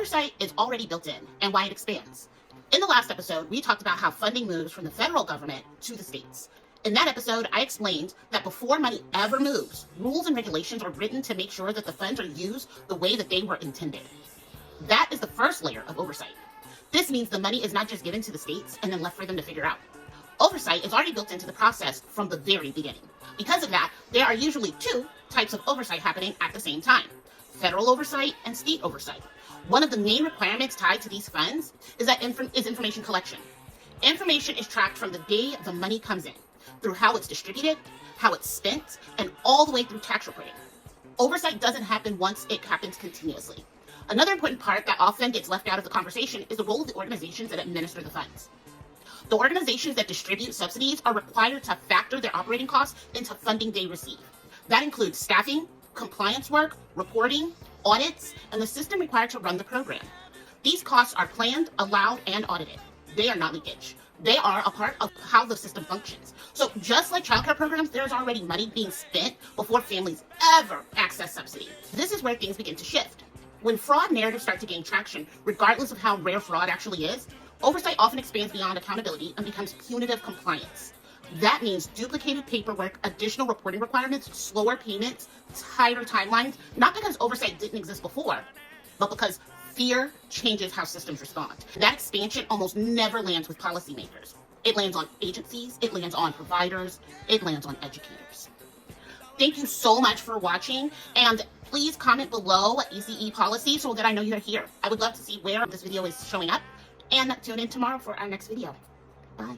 Oversight is already built in and why it expands. In the last episode, we talked about how funding moves from the federal government to the states. In that episode, I explained that before money ever moves, rules and regulations are written to make sure that the funds are used the way that they were intended. That is the first layer of oversight. This means the money is not just given to the states and then left for them to figure out. Oversight is already built into the process from the very beginning. Because of that, there are usually two types of oversight happening at the same time: federal oversight and state oversight. One of the main requirements tied to these funds is information collection. Information is tracked from the day the money comes in, through how it's distributed, how it's spent, and all the way through tax reporting. Oversight doesn't happen once, it happens continuously. Another important part that often gets left out of the conversation is the role of the organizations that administer the funds. The organizations that distribute subsidies are required to factor their operating costs into funding they receive. That includes staffing, compliance work, reporting, audits, and the system required to run the program. These costs are planned, allowed, and audited. They are not leakage. They are a part of how the system functions. So just like childcare programs, there's already money being spent before families ever access subsidy. This is where things begin to shift. When fraud narratives start to gain traction, regardless of how rare fraud actually is, oversight often expands beyond accountability and becomes punitive compliance. That means duplicated paperwork, additional reporting requirements, slower payments, tighter timelines, not because oversight didn't exist before, but because fear changes how systems respond. That expansion almost never lands with policymakers. It lands on agencies, it lands on providers, it lands on educators. Thank you so much for watching, and please comment below ECE policy so that I know you're here. I would love to see where this video is showing up, and tune in tomorrow for our next video. Bye.